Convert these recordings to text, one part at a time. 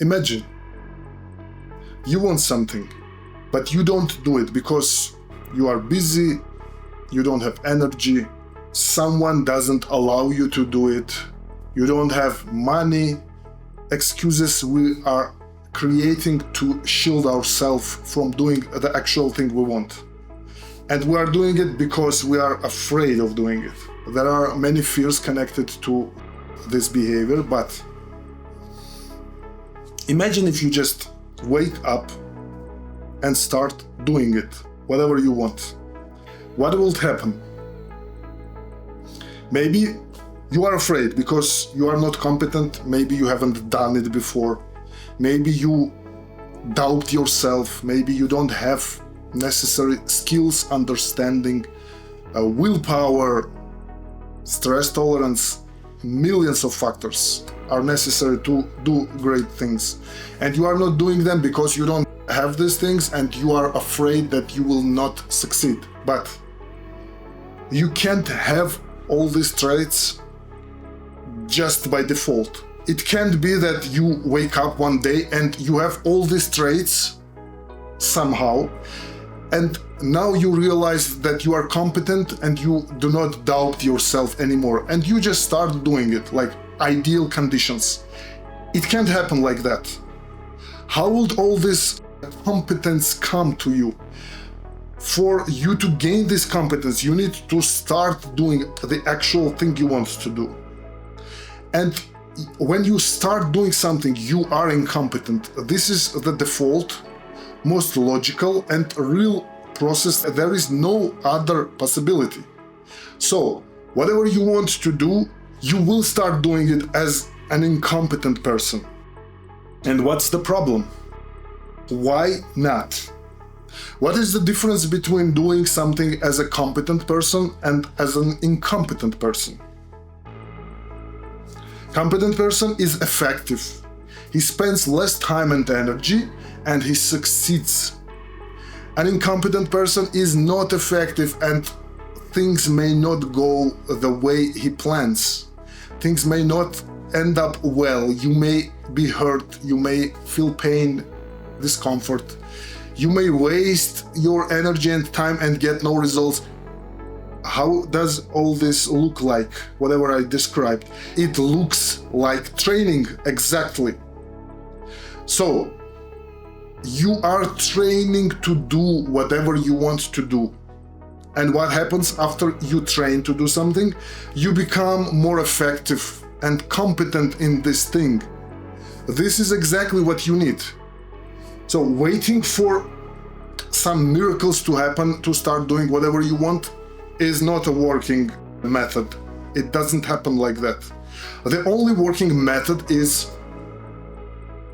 Imagine you want something, but you don't do it because you are busy, you don't have energy, someone doesn't allow you to do it, you don't have money. Excuses we are creating to shield ourselves from doing the actual thing we want. And we are doing it because we are afraid of doing it. There are many fears connected to this behavior, but imagine if you just wake up and start doing it, whatever you want. What will happen? Maybe you are afraid because you are not competent, maybe you haven't done it before, maybe you doubt yourself, maybe you don't have necessary skills, understanding, willpower, stress tolerance. Millions of factors are necessary to do great things. And you are not doing them because you don't have these things and you are afraid that you will not succeed. But you can't have all these traits just by default. It can't be that you wake up one day and you have all these traits somehow, and now you realize that you are competent and you do not doubt yourself anymore, and you just start doing it like ideal conditions. It can't happen like that. How would all this competence come to you? For you to gain this competence, you need to start doing the actual thing you want to do. And when you start doing something, you are incompetent. This is the default, most logical and real process. There is no other possibility. So, whatever you want to do, you will start doing it as an incompetent person. And what's the problem? Why not? What is the difference between doing something as a competent person and as an incompetent person? Competent person is effective. He spends less time and energy and he succeeds. An incompetent person is not effective and things may not go the way he plans. Things may not end up well. You may be hurt, you may feel pain, discomfort. You may waste your energy and time and get no results. How does all this look like? Whatever I described. It looks like training, exactly. So, you are training to do whatever you want to do. And what happens after you train to do something? You become more effective and competent in this thing. This is exactly what you need. So waiting for some miracles to happen to start doing whatever you want is not a working method. It doesn't happen like that. The only working method is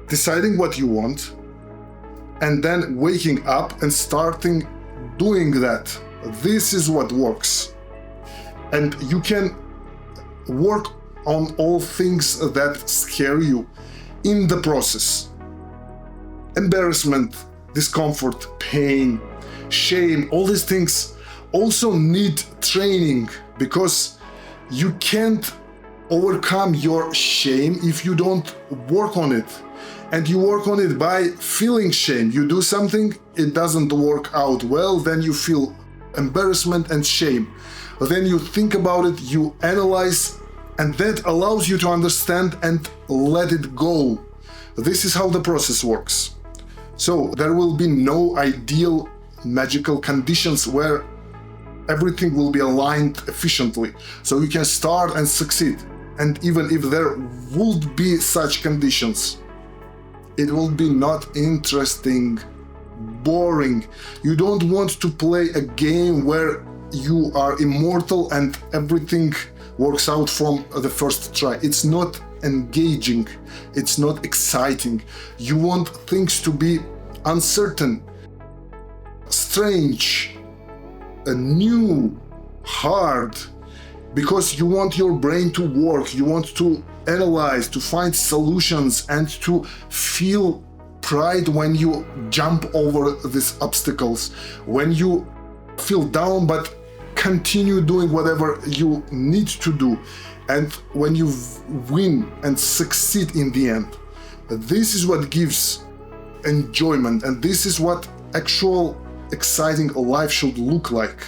deciding what you want and then waking up and starting doing that. This is what works. And you can work on all things that scare you in the process. Embarrassment, discomfort, pain, shame, all these things also need training, because you can't overcome your shame if you don't work on it. And you work on it by feeling shame. You do something, it doesn't work out well, then you feel embarrassment and shame. Then you think about it, you analyze, and that allows you to understand and let it go. This is how the process works. So there will be no ideal magical conditions where everything will be aligned efficiently, so you can start and succeed. And even if there would be such conditions, it will be not interesting, boring. You don't want to play a game where you are immortal and everything works out from the first try. It's not engaging, it's not exciting. You want things to be uncertain, strange, new, hard, because you want your brain to work, you want to analyze, to find solutions, and to feel pride when you jump over these obstacles, when you feel down but continue doing whatever you need to do, and when you win and succeed in the end. This is what gives enjoyment, and this is what actual exciting life should look like.